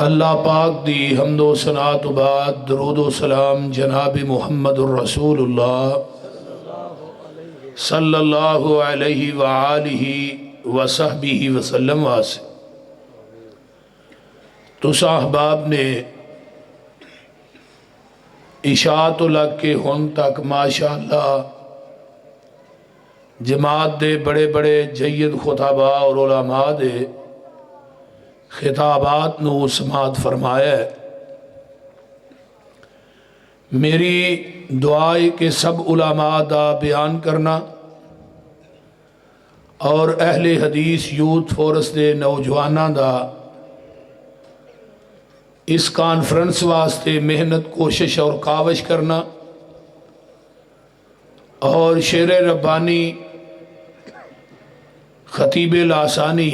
اللہ پاک دی حمد و ثنا تو بعد درود و سلام جناب محمد الرسول اللہ صلی اللہ علیہ وآلہ وصحبہ وسلم واسے تو احباب نے اشاعت لگ کے ہن تک ماشاءاللہ جماعت دے بڑے بڑے جید خطباء اور علماء دے خطابات نو سماعت فرمایا ہے۔ میری دعا ہے کہ سب علماء دا بیان کرنا اور اہل حدیث یوتھ فورس دے نوجواناں دا اس کانفرنس واسطے محنت کوشش اور کاوش کرنا اور شیر ربانی خطیب لاسانی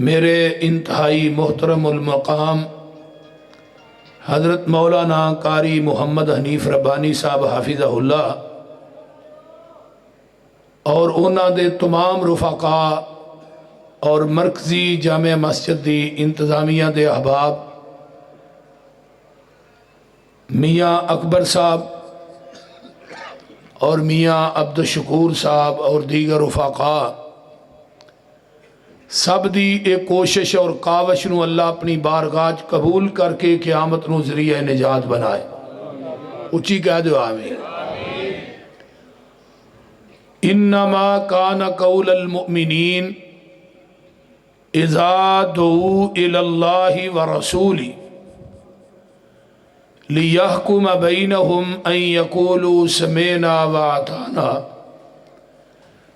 میرے انتہائی محترم المقام حضرت مولانا قاری محمد حنیف ربانی صاحب حافظہ اللہ اور انہاں دے تمام رفقاء اور مرکزی جامع مسجد دی انتظامیہ دے احباب میاں اکبر صاحب اور میاں عبد الشکور صاحب اور دیگر رفقاء سب دی ایک کوشش اور کاوش نو اللہ اپنی بارگاہ قبول کر کے قیامت نو ذریعہ نجات بنائے۔ اچھی کہہ دو آمین۔ انما کان قول المؤمنین اذا دعوا الی اللہ ورسولہ لیحکم بینہم ان یقولوا سمعنا واطعنا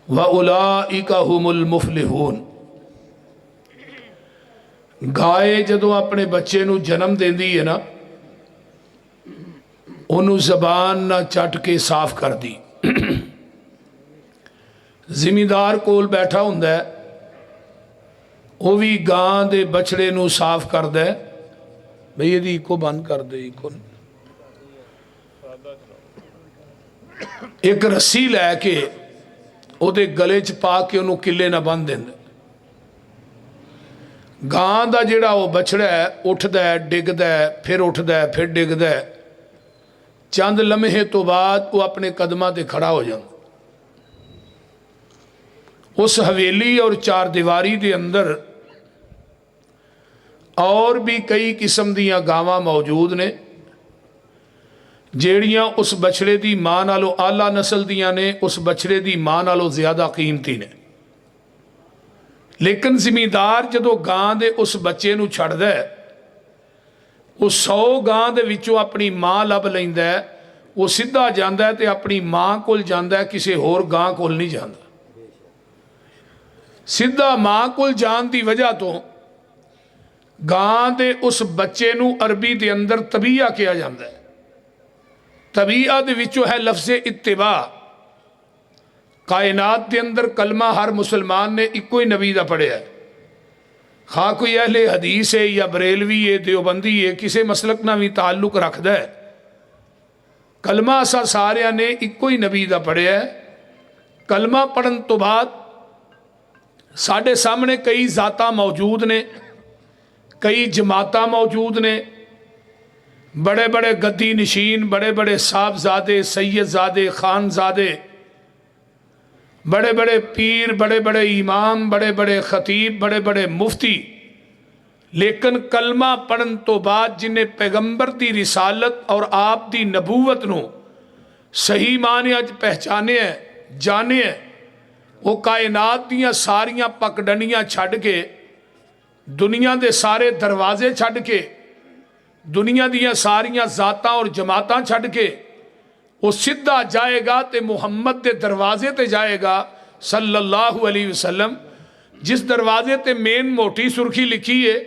واولئک هم المفلحون۔ گائے جدوں اپنے بچے نو جنم دیندی ہے نا انہوں زبان نہ چٹ کے صاف کر دی۔ زمیندار کول بیٹھا ہوندا ہے وہ بھی گاں دے بچڑے نو صاف کر دے بھئی یہ کو بند کر دے ایک رسی لے کے او دے گلے چ پا کے انہوں کلے نہ بند دیندے۔ گاں دا جڑا وہ بچڑا ہے اٹھ دا ہے ڈگ دا ہے پھر اٹھ دا ہے پھر ڈگ دا ہے چند لمحے تو بعد وہ اپنے قدمہ تے کھڑا ہو جائیں۔ اس حویلی اور چار دیواری دے اندر اور بھی کئی قسم دیاں گاواں موجود نے جیڑیاں اس بچڑے دی ماں نالو اعلیٰ نسل دیاں نے اس بچڑے دی ماں نالو زیادہ قیمتی نے، لیکن زمیندار جدو گاں دے اس بچے نو چھڑ دے وہ 100 گاں دے وچوں اپنی ماں لب لیندہ ہے وہ سدھا جاندہ ہے تے اپنی ماں کول جاندہ ہے کسے ہور گاں کول نہیں جاندہ۔ سدھا ماں کول جان دی وجہ تو گاں دے اس بچے نو عربی دے اندر طبیعہ کیا جاندہ ہے۔ طبیعہ دے وچوں ہے لفظ اتباع۔ کائنات دے اندر کلمہ ہر مسلمان نے ایک کوئی نبی دا پڑھے ہے، خواہ کوئی اہل حدیث ہے یا بریلوی ہے دیوبندی ہے کسے مسلک نہ بھی تعلق رکھ دے کلمہ اسا سارے نے ایک کوئی نبی دا پڑھے ہے۔ کلمہ پڑھن تو بعد ساڑھے سامنے کئی ذاتاں موجود نے، کئی جماعتاں موجود نے، بڑے بڑے گدی نشین، بڑے بڑے صاحبزادے، سید زادے، خان زادے، بڑے بڑے پیر، بڑے بڑے امام، بڑے بڑے خطیب، بڑے بڑے مفتی، لیکن کلمہ پڑھن تو بعد جنہیں پیغمبر دی رسالت اور آپ دی نبوت نو صحیح معنی اج پہچانے ہیں جانے ہیں وہ کائنات دیاں ساریاں پکڈنیاں چھڑ کے دنیا دے سارے دروازے چھڑ کے دنیا دیاں ساریاں ذاتاں اور جماعتاں چھڑ کے وہ سدھا جائے گا تے محمد دے دروازے تے جائے گا صلی اللہ علیہ وسلم، جس دروازے تے مین موٹی سرخی لکھی ہے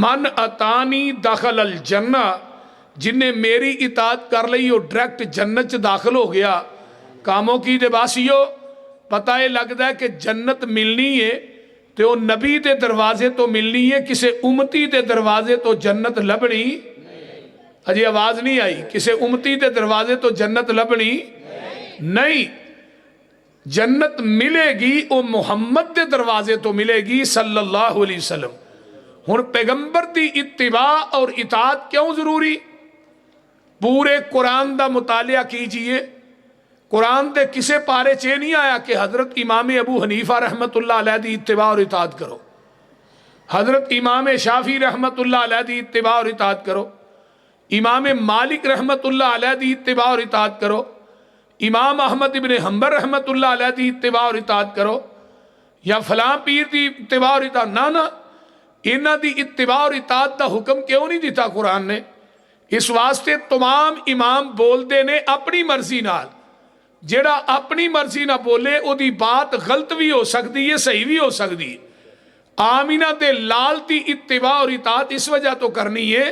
من اتانی داخل الجنہ، جنہیں میری اطاعت کر لئی وہ ڈریکٹ جنت داخل ہو گیا۔ کاموں کی دے باسیو پتہ ہے لگتا ہے کہ جنت ملنی ہے تو وہ نبی دے دروازے تو ملنی ہے، کسے امتی دے دروازے تو جنت لبنی اجی آواز نہیں آئی، کسے امتی دے دروازے تو جنت لبنی نہیں، جنت ملے گی وہ محمد دے دروازے تو ملے گی صلی اللہ علیہ وسلم۔ ہن پیغمبر دی اتباع اور اطاعت کیوں ضروری؟ پورے قرآن دا مطالعہ کیجئے، قرآن دے کسے پارے چے نہیں آیا کہ حضرت امام ابو حنیفہ رحمت اللہ علیہ دی اتباع اور اطاعت کرو، حضرت امام شافعی رحمت اللہ علیہ دی اتباع اور اطاعت کرو، امام مالک رحمت اللہ علیہ دی اتباع اور اطاعت کرو، امام احمد ابن حنبل رحمت اللہ علیہ دی اتباع اور اطاعت کرو، یا فلاں پیر دی اتباع اور اطاعت؟ نہ انہاں دی اتباع اور اطاعت دا حکم کیوں نہیں دیتا قرآن نے؟ اس واسطے تمام امام بول دے نے اپنی مرضی نال، جیڑا اپنی مرضی نہ بولے او دی بات غلط بھی ہو سکتی ہے، صحیح بھی ہو سکتی ہے۔ آمینہ دے لال دی اتباع اور اطاعت اس وجہ تو کرنی ہے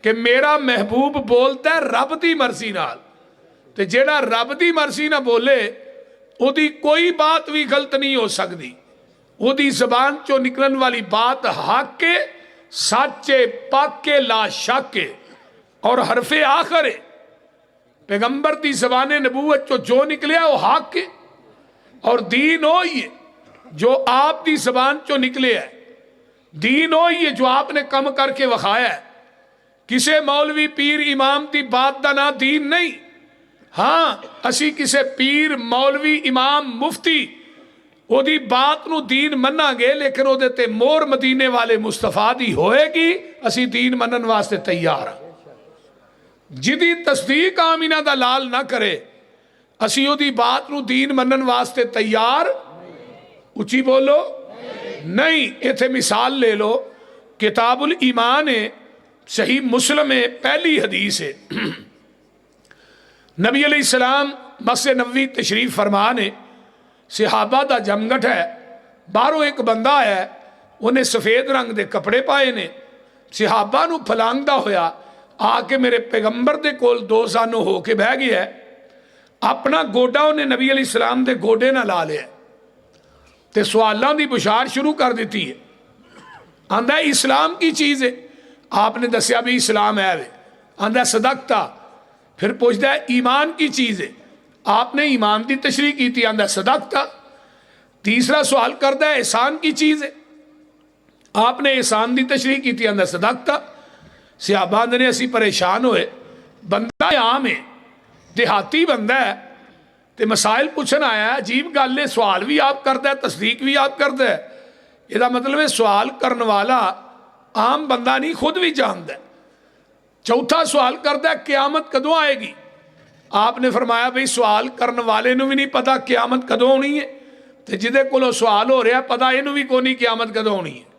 کہ میرا محبوب بولتا ہے رب دی مرضی نال، تے جیڑا رب دی مرضی نہ بولے او دی کوئی بات بھی غلط نہیں ہو سکتی، او دی زبان چو نکلن والی بات حق کے، سچے، پاک کے، لا شک کے اور حرف آخر ہے۔ پیغمبر دی زبان نبوت چو جو نکلیا وہ حق ہے، اور دین ہوئی ہے جو آپ دی زبان چو نکلے ہے، دین ہوئی ہے جو آپ نے کم کر کے وکھایا ہے۔ کسے مولوی پیر امام دی بات دا نا دین نہیں، ہاں اسی کسے پیر مولوی امام مفتی او دی بات نو دین مننا گے، لیکن او دیتے مور مدینے والے مصطفیٰ دی ہوئے گی، اسی دین منن واسطے تیار ہیں۔ جدی تصدیق آمینہ دا لال نہ کرے اسی او دی بات نو دین منن واسطے تیار، اچھی بولو نہیں۔ ایتھے مثال لے لو، کتاب الایمان ہے، صحیح مسلم ہے، پہلی حدیث ہے، نبی علیہ السلام مسجد نبوی تشریف فرمانے، صحابہ دا جمگٹ ہے، باہروں ایک بندہ ہے، انہیں سفید رنگ دے کپڑے پائے نے، صحابہ نو پھلانگدہ ہویا، آ کے میرے پیغمبر دے کول دو زانو ہو کے بہ گیا ہے، اپنا گوڈا انہیں نبی علیہ السلام دے گوڈے نہ لا لیا تے سوالوں دی بشار شروع کر دیتی ہے۔ آندہ اسلام کی چیز ہے، آپ نے دسیا بھی اسلام ہے، آندہ صدقتا، پھر پوچھتا ہے ایمان کی چیز ہے، آپ نے ایمان دی تشریح کی تھی، آندہ صدقتا۔ تیسرا سوال کرتا ہے احسان کی چیز ہے، آپ نے احسان دی تشریح کی تھی، آندہ صدقتا۔ صحابہ نے اسی پریشان ہوئے، بندہ عام ہے، دیہاتی بندہ ہے، تے مسائل پوچھن آیا ہے، عجیب گل ہے، سوال بھی آپ کرتا ہے، تصدیق بھی آپ کرتا ہے، یہ مطلب ہے سوال کرنے والا عام بندہ نہیں، خود بھی جانتا ہے۔ چوتھا سوال کرتا ہے قیامت کدوں آئے گی؟ آپ نے فرمایا بھئی سوال کرنے والے نو بھی نہیں پتا قیامت کدوں ہونی ہے، تے جدے کولو سوال ہو رہا ہے پتا اینو بھی کونی قیامت کدوں ہونی ہے۔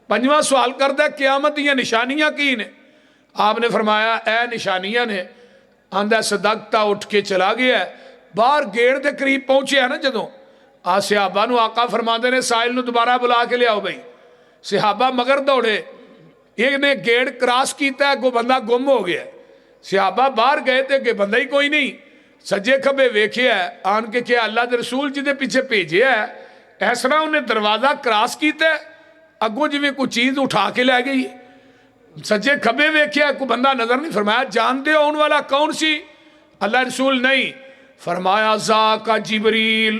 پنجواں سوال کرتا ہے قیامت دیا نشانیاں کی نے؟ آپ نے فرمایا اے نشانیاں نے، آندہ صدقتا، اٹھ کے چلا گیا ہے، باہر گیڑ دے قریب پہنچے ہیں نا جدوں، صحابہ نو آقا فرما دے نے سائل نو دوبارہ بلا کے لے آؤ بھئی، صحابہ مگر دوڑے، ایک نے گیڑ کراس کیتا ہے، کو بندہ گم ہو گیا، صحابہ باہر گئے تھے کہ بندہ ہی کوئی نہیں، سجے کھبے ویکھے ہے، آن کے کیا اللہ دے رسول جدے پیچھے بھیجے ہے، ایسا انہیں دروازہ کراس کیتا ہے، اگوں جی میں کوئی چیز اٹھا کے لے گئی، سجے کھبے ویکھیا کوئی بندہ نظر نہیں، فرمایا جانتے ہو ان والا کون سی؟ اللہ رسول نہیں، فرمایا ذاک جبریل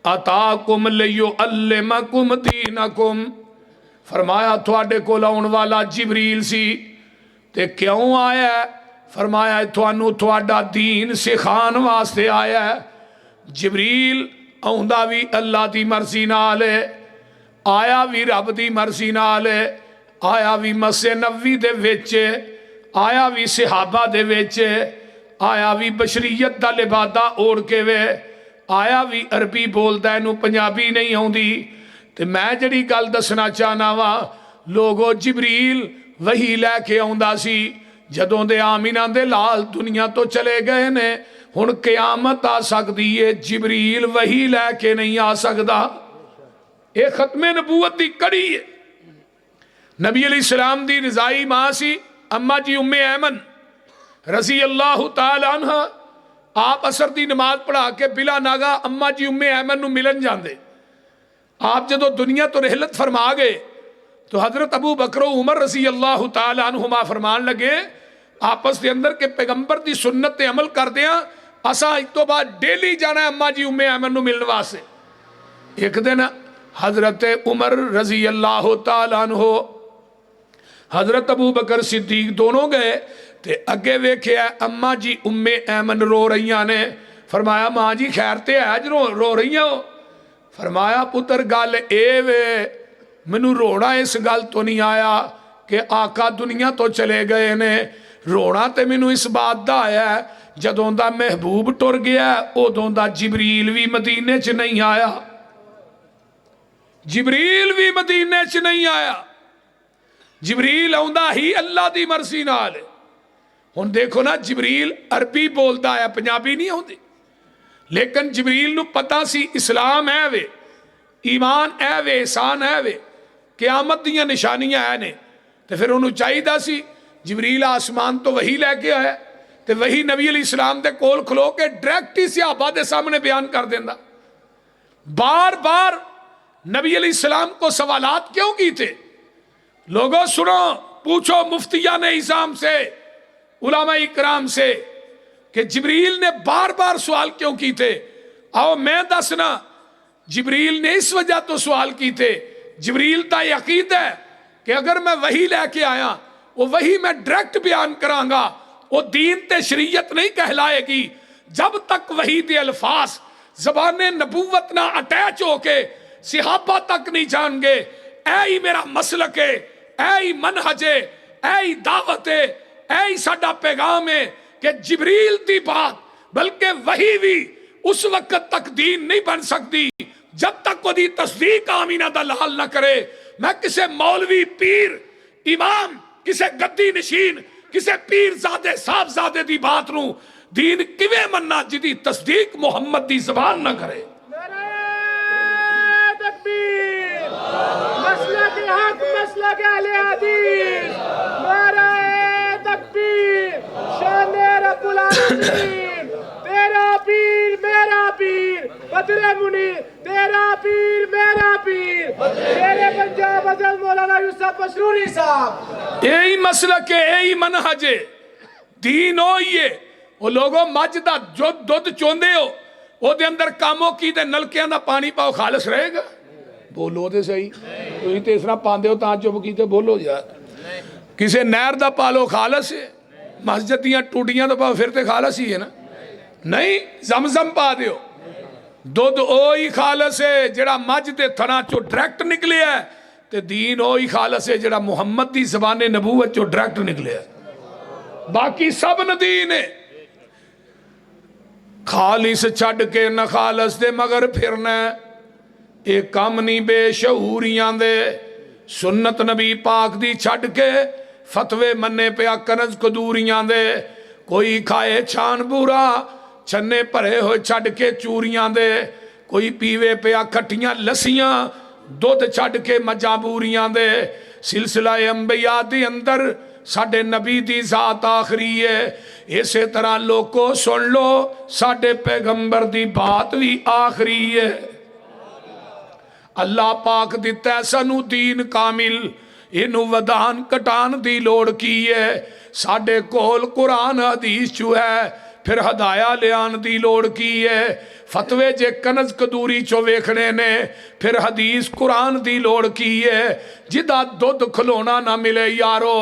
اتاکم لیعلمکم دینکم، فرمایا تھوڑے کول آن والا جبریل سی، تے کیوں آیا ہے؟ فرمایا تھوانو تھوڑا دین سکھان واسطے آیا ہے۔ جبریل آندا بھی اللہ دی مرضی نال ہے، آیا بھی رب دی مرضی نال ہے، آیا بھی مسجد نبوی دے وچ، آیا بھی صحابہ دے وچ، آیا بھی بشریت دا لبادہ اوڑ کے وے، آیا بھی عربی بولدا ہے، نو پنجابی نہیں ہوندی۔ تے میں جڑی گل دسنا چاہنا وا، لوگو جبریل وہی لے کے آندا سی، جدوں دے آمینہ دے لال دنیا تو چلے گئے نے، ہن قیامت آ سکتی ہے، جبریل وہی لے کے نہیں آ سکدا۔ ایک ختم نبوت دی کڑی ہے۔ نبی علیہ السلام دی رضائی ماں سی اما جی ام ایمن رضی اللہ تعالی عنہ، آپ عصر دی نماز پڑھا کے بلا ناگا اما جی ام ایمن نو ملن جاندے۔ آپ جدو دنیا تو رحلت فرما گئے تو حضرت ابو بکر و عمر رضی اللہ تعالی عنہما فرمان لگے آپس دے اندر کہ پیغمبر دی سنت تے عمل کر دیاں، اسا ایک تو بعد ڈیلی جانا ہے اما جی ام ایمن نو ملن واسطے۔ ایک دن حضرت عمر رضی اللہ تعالیٰ عنہ حضرت ابو بکر صدیق دونوں گئے تے اگے ویکھیا اما جی اُمّے ایمن رو رہیاں نے. فرمایا ماں جی خیر تے ہے جو رو رہیاں ہو؟ فرمایا پتر گل اے وے مینوں رونا اس گل تو نہیں آیا کہ آقا دنیا تو چلے گئے نے. رونا تے مینوں اس بات دا آیا ہے جدوں دا محبوب ٹر گیا ادوں دا جبریل بھی مدینے چ نہیں آیا. جبریل بھی مدینے چ نہیں آیا. جبریل آؤندا ہی اللہ دی مرضی نال. ہن دیکھو نا جبریل عربی بولدا ہے پنجابی نہیں آؤندی لیکن جبریل نو پتا سی اسلام ہے وے ایمان ہے وے احسان ہے وے قیامت دیاں نشانیاں ہے نے. تے پھر انہوں چاہیے سی جبریل آسمان تو وہی لے کے آیا تے وہی نبی علیہ السلام دے کول کھلو کے ڈائریکٹ ہی صحابہ دے سامنے بیان کر دینا. بار بار نبی علیہ السلام کو سوالات کیوں کی تھے؟ لوگوں سنو پوچھو مفتیان اعظام سے علماء اکرام سے کہ جبریل نے بار بار سوال کیوں کی تھے. آؤ میں دسنا جبریل نے اس وجہ تو سوال کی تھے. جبریل دا یقین ہے کہ اگر میں وہی لے کے آیا وہ وہی میں ڈائریکٹ بیان کروں گا وہ دین تے شریعت نہیں کہلائے گی جب تک وہی دے الفاظ زبان نبوت نہ اٹیچ ہو کے صحابہ تک نہیں جان گے. اے ہی میرا مسلک ہے، اے ہی منہج ہے، اے ہی دعوت ہے، اے ہی ساڈا پیغام ہے کہ جبریل دی بات بلکہ وہی بھی اس وقت تک دین نہیں بن سکتی جب تک وہ دی تصدیق آمینہ دا لال نہ کرے. میں کسے مولوی پیر امام کسے گدی نشین کسے پیر زادے صاحب زادے دی بات نو دین کیویں مننا جدی تصدیق محمد دی زبان نہ کرے. نعرہ تکبیر مسلک حق مسلک اہل حدیث. نعرہ تکبیر شان رب العالمین. تیرا پیر میرا پیر بدر منیر تیرا پیر میرا پیر شیر پنجاب حضرت مولانا یوسف مسروری صاحب. یہی مسلک ہے یہی منہج ہے دین ہوئی ہے. وہ لوگوں مجھ دا جو دودھ چوندے ہو وہ دے اندر کاموں کی دے نلکیاں دا پانی پاؤ خالص رہے گا؟ بولو دے صحیح تھی تے اس طرح پاندے ہو تاں چپ کیتے بولو یار. کسے نہر دا پالو خالص ہے مسجد دیاں ٹوٹیاں دا پاؤ پھر تے خالص ہی ہے نا. نہیں زمزم پا دیو دودھ اوہی خالص ہے جڑا مجھ دے تھنا چو ڈائریکٹ نکلے ہے تے دین اوہی خالص ہے جڑا محمد دی زبان نبوت چو ڈائریکٹ نکلے ہے. باقی سب ندین ہے. خالص چھڑ کے نہ خالص دے مگر پھرنا ایک کام نہیں بے شعوریاں دے. سنت نبی پاک دی چھڑ کے فتوے مننے پہ کنز قدوریاں دے. کوئی کھائے چھان بورا چھنے پرے ہوئے چھڑ کے چوریاں دے. کوئی پیوے پہ کھٹیاں لسیاں دودھ چھڑ کے مجابوریاں دے. سلسلہ انبیاء دی اندر ساڑھے نبی دی ذات آخری ہے. اسی طرح لوگوں سن لو ساڑھے پیغمبر دی بات بھی آخری ہے. اللہ پاک دیتا ہے سنو دین کامل انہوں ودان کٹان دی لوڑ کی ہے. ساڑھے کول قرآن حدیث چو ہے پھر ہدایہ لیان دی لوڑ کی ہے. فتوے جے کنز قدوری چو ویکھنے نے پھر حدیث قرآن دی لوڑ کی ہے. جدہ دودھ کھلونا نہ ملے یارو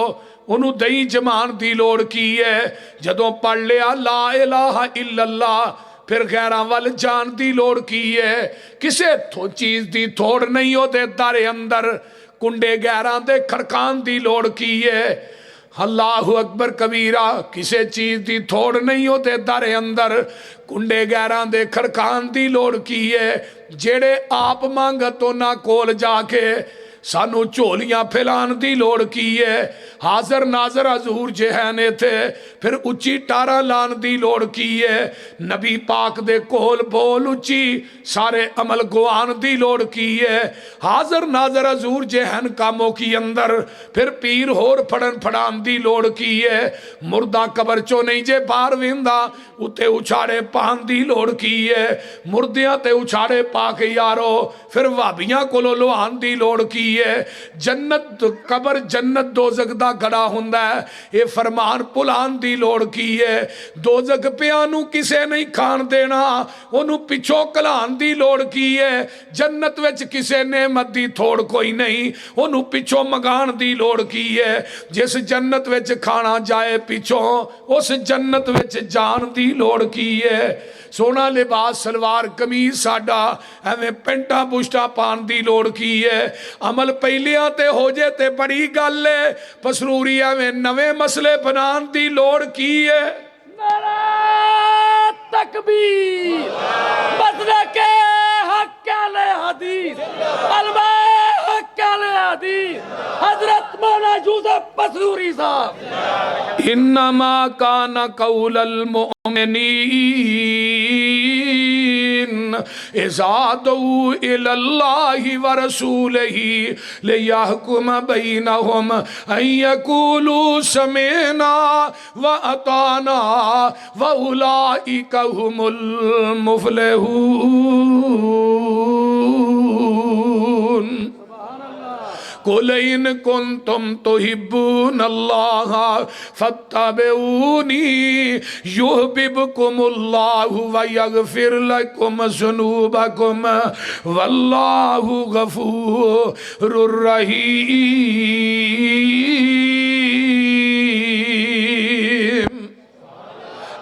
انہوں دہی جمان دی لوڑ کی ہے. جدوں پڑھ لیا لا الہ الا اللہ پھر غیران وال جان دی لوڑ کی ہے. کسے چیز دی تھوڑ نہیں ہو دے دارے اندر کنڈے غیران دے کھڑکان دی لوڑ کی ہے. اللہ اکبر کبیرہ کسے چیز دی تھوڑ نہیں ہو دے دارے اندر کنڈے غیران دے کھڑکان دی لوڑ کی ہے. جیڑے آپ مانگا تو نہ کول جا کے سانو چولیاں پھیلان دی لوڑ کی ہے. حاضر ناظر حضور جہانے تھے پھر اچھی ٹارا لان دی لوڑ کی ہے. نبی پاک دے کول بول اچھی سارے عمل گوان دی لوڑ کی ہے. حاضر ناظر حضور جہان کاموں کی اندر پھر پیر ہور پھڑن پھڑان دی لوڑ کی ہے. مردہ قبر چو نہیں جے بار ویندہ اتے اچھاڑے پان دی لوڑ کی ہے. مردیاں تے اچھاڑے پاک یارو پھر وابیاں کو لوان دی لوڑ کی ہے جنت قبر جنت دوزخ دا گڑا ہوندا ہے اے فرمان پلان دی لوڑ کی ہے دوزخ پیانو کسے نہیں کھان دینا انہوں پچھو کلان دی لوڑ کی ہے جنت وچ کسے نعمت دی تھوڑ کوئی نہیں انہوں پچھو مگان دی لوڑ کی ہے جس جنت وچ کھانا جائے پچھو اس جنت وچ جان دی لوڑ کی ہے سونا لباس سلوار قمیض ساڈا ایویں پینٹا پشٹا پان دی لوڑ کی ہے عمل پہلیاں تے ہو جے تے بڑی گل ہے پسروری ایویں نویں مسئلے بنان دی لوڑ کی ہے نعرہ تکبیر مسلک حق اہل حدیث علماء حق اہل حدیث حضرت مولانا یوسف پسروری صاحب انما کان قول المؤمنین اذا دعوا الی اللہ ورسولہ لیحکم بینہم ان یقولوا سمعنا واطعنا واولئک هم المفلحون قل ان کنتم تحبون اللہ فاتبعونی یحببکم اللہ ویغفر لکم ذنوبکم واللہ غفور الرحیم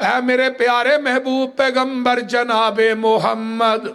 اے میرے پیارے محبوب پیغمبر جناب محمد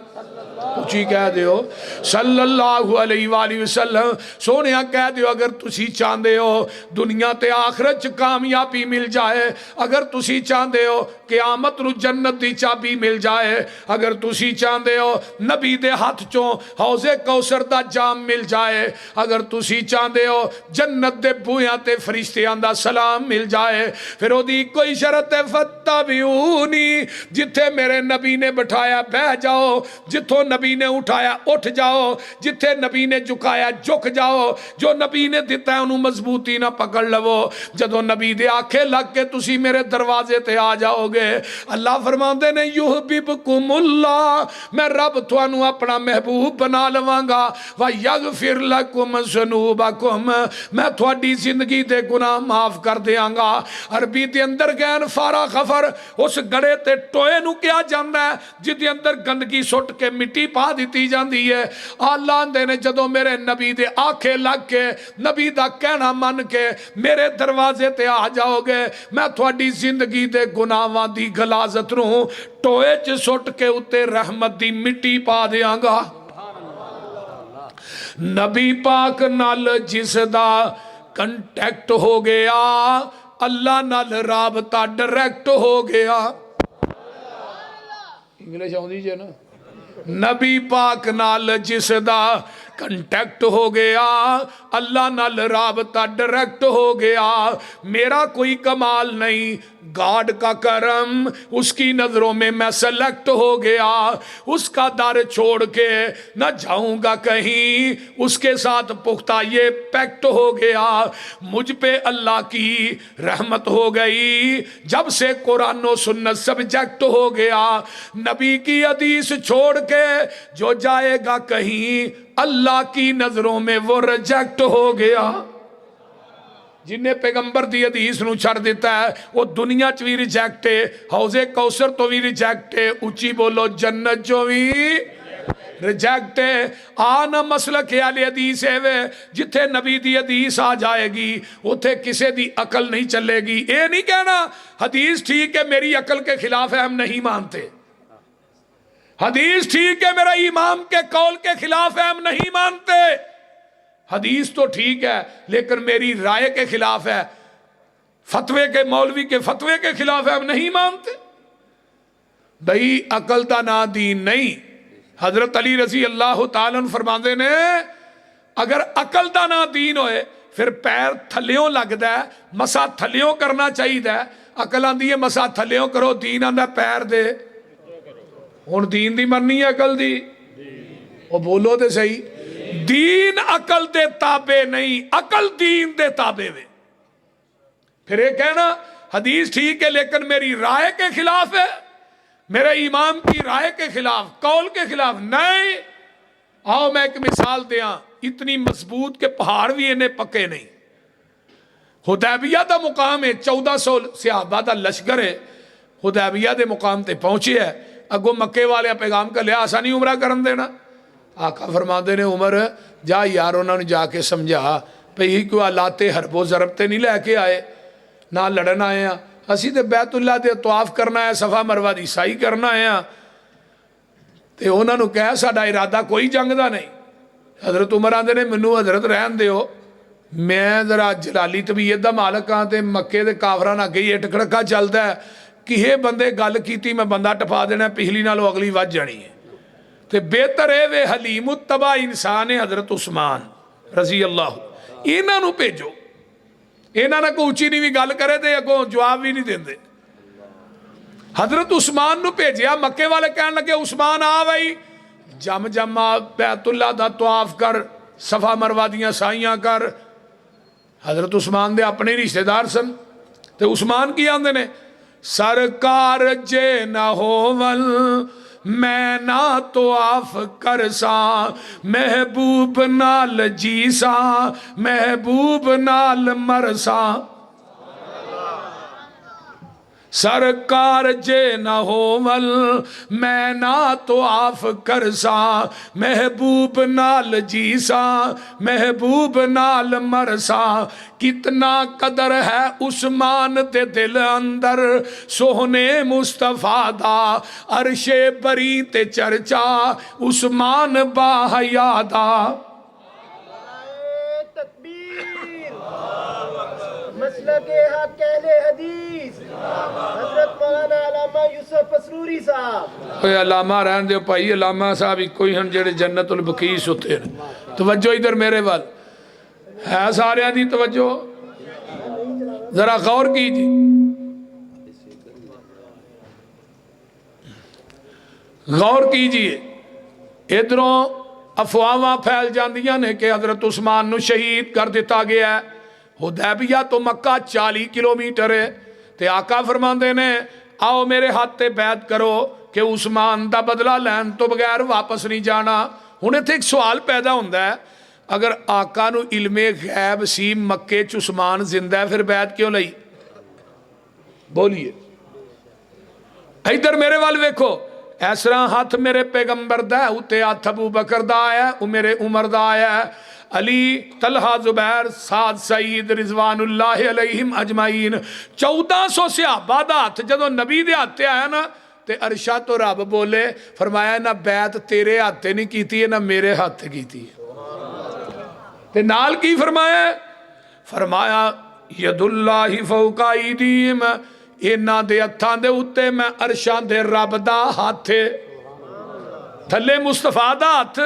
اچھی کہہ دیو صلی اللہ علیہ وآلہ وسلم سونیا کہہ دیو اگر تسی چاندے ہو دنیا تے آخرت کامیابی مل جائے اگر تسی چاندے ہو قیامت نو جنت دی چابی مل جائے اگر تسی چاندے ہو نبی دے ہاتھ چوں حوض کوثر دا جام مل جائے اگر تسی چاندے ہو جنت دے بویاں تے فرشتیاں دا سلام مل جائے پھر او دی کوئی شرط ہے فتبعونی جتھے میرے نبی نے بٹھایا بہ جاؤ جتھوں نبی نے اٹھایا اٹھ جاؤ جتھے نبی نے جھکایا جھک جاؤ جو نبی نے دیتا ہے انہوں مضبوطی نہ پکڑ لو جدو نبی دے آنکھیں لگ کے تسی میرے دروازے تے آ جاؤ گے اللہ فرماندے نے یحببکم اللہ میں رب توانو اپنا محبوب بنا لواں گا ویغفر لکم ذنوبکم میں تھوڑی زندگی دے گناہ معاف کر دیاں گا عربی دے اندر گین فارا غفر اس گڑے تے ٹوئے نو کیا جاندہ ہے جدی اندر گندگی سٹ کے مٹی پا دیتی جاندی ہے اللہ اندے نے جدو میرے نبی دے آنکھیں لگ کے نبی دا کہنا من کے میرے دروازے تے آ جاؤ گے میں تھوڑی زندگی دے گناہاں دی غلاظت رہوں ٹوئے چ سٹ کے اتے رحمت دی مٹی پا دیاں گا نبی پاک نال جس دا کنٹیکٹ ہو گیا اللہ نال رابطہ ڈائریکٹ ہو گیا انگلش آؤں جے نا نبی پاک نال جس دا کنٹیکٹ ہو گیا اللہ نال رابطہ ڈائریکٹ ہو گیا میرا کوئی کمال نہیں گاڈ کا کرم اس کی نظروں میں سلیکٹ ہو گیا اس کا در چھوڑ کے نہ جاؤں گا کہیں اس کے ساتھ پختہ یہ پیکٹ ہو گیا مجھ پہ اللہ کی رحمت ہو گئی جب سے قرآن و سنت سبجیکٹ ہو گیا نبی کی حدیث چھوڑ کے جو جائے گا کہیں اللہ کی نظروں میں وہ ریجیکٹ ہو گیا جنہیں پیغمبر دی حدیث نو چھڑ دیتا ہے وہ دنیا چ بھی ریجیکٹ ہے حوض کوثر تو بھی ریجیکٹ ہے اچھی بولو جنت جو بھی ریجیکٹ ہے آنا مسلک اہل حدیث ہے جتھے نبی دی حدیث آ جائے گی اتھے کسے دی عقل نہیں چلے گی اے نہیں کہنا حدیث ٹھیک ہے میری عقل کے خلاف ہے ہم نہیں مانتے حدیث ٹھیک ہے میرا امام کے قول کے خلاف ہے ہم نہیں مانتے حدیث تو ٹھیک ہے لیکن میری رائے کے خلاف ہے فتوے کے مولوی کے فتوے کے خلاف ہے ہم نہیں مانتے دہی عقل دا نا دین نہیں حضرت علی رضی اللہ تعالیٰ عنہ فرماندے نے اگر عقل دا نا دین ہوئے پھر پیر تھلیوں لگ دا ہے مسا تھلیوں کرنا چاہیے دا ہے عقل آندھی ہے مسا تھلیوں کرو دین آندہ پیر دے ہون دین دی مرنی ہے عقل دی وہ بولو دے صحیح دین عقل دے تابع نہیں عقل دین دے تابع وے پھر یہ کہنا حدیث ٹھیک ہے لیکن میری رائے کے خلاف ہے میرے امام کی رائے کے خلاف قول کے خلاف نہیں آؤ میں ایک مثال دیاں اتنی مضبوط کہ پہاڑ بھی انہیں پکے نہیں. حدیبیہ دا مقام ہے 1400 صحابہ دا لشکر ہے حدیبیہ دے مقام تے پہنچے ہے اگو مکے والے پیغام کا لیا آسا نہیں عمرہ کرن دینا. آقا فرماندے نے عمر جا یار انہوں نے جا کے سمجھا پہ کوئی آلات حرب و ضرب تے نہیں لے کے آئے نہ لڑن آئے ہیں اسی تے بیت اللہ دے طواف کرنا ہے صفا مروہ دی سائی کرنا ہے تے انہوں نے کہا ساڈا ارادہ کوئی جنگ دا نہیں. حضرت عمر آندے نے منو حضرت رہن دیو میں ذرا جلالی طبیعت دا مالک ہاں تے مکے دے کافراں اگے ہی ٹکڑکا چلدا ہے کہ بندے گل کیتی میں بندہ ٹپا دینا پچھلی نالوں اگلی وج جانی ہے تے بہتر ہے وے حلیم الطبع انسان ہے حضرت عثمان رضی اللہ انہاں نو بھیجو انہاں نہ کوئی اونچی نہیں بھی گل کرے تے اگوں جواب بھی نہیں دیندے. حضرت عثمان نو بھیجیا مکے والے کہن لگے عثمان آ بھائی جم جم بیت اللہ دا طواف کر صفا مروہ دیاں سائیاں کر. حضرت عثمان دے اپنے رشتہ دار سن تے عثمان کی آندے نے سرکار جے نہ ہوون میں نہ طواف کرساں محبوب نال جیساں محبوب نال مرساں. سرکار جے نہ ہوول میں نہ طواف کرساں محبوب نال جیساں محبوب نال مرساں. کتنا قدر ہے عثمان تے دل اندر سوہنے مصطفیٰ دا عرش بری تے چرچا عثمان با حیا دا. مسلک حق اہل حدیث حضرت مولانا علامہ یوسف پسروری صاحب. اے علامہ رہن دیو پائی علامہ صاحب ہی کوئی ہن جڑے جنت البقیع ہوتے ہیں. توجہ ادھر میرے وال ہے سارے دی توجہ ذرا غور کیجیے. غور کیجیے ادھروں افواہاں پھیل جاندیاں نے کہ حضرت عثمان نو شہید کر دیتا گیا ہے. حدیبیہ تو مکہ 40 کلومیٹر ہے تے آقا فرماندے نے آؤ میرے ہاتھ تے بیعت کرو کہ عثمان دا بدلہ لین تو بغیر واپس نہیں جانا. ہنے تے ایک سوال پیدا ہوندہ ہے اگر آقا نو علم غیب سی مکے چ عثمان زندہ ہے پھر بیعت کیوں لئی؟ بولیے ادھر میرے وال ویکھو اس طرح ہاتھ میرے پیغمبر دا ہے اتے ہاتھ ابو بکر دا آیا ہے میرے عمر دا آیا ہے علی طلحہ زبیر سعد سعید رضوان اللہ علیہم اجمعین 1400 صحابہ دا ہاتھ جدو نبی دے ہاتھ آیا نا تے عرشہ تو رب بولے فرمایا نہ بیعت تیرے ہاتھ نہیں کیتی ہے نہ میرے ہاتھ کیتی ہے تے نال کی فرمایا فرمایا ید اللہ فوق ایدیہم انہاں دے ہتھاں دے اتے میں عرشاں دے رب دا ہاتھ تھلے مصطفیٰ دا ہاتھ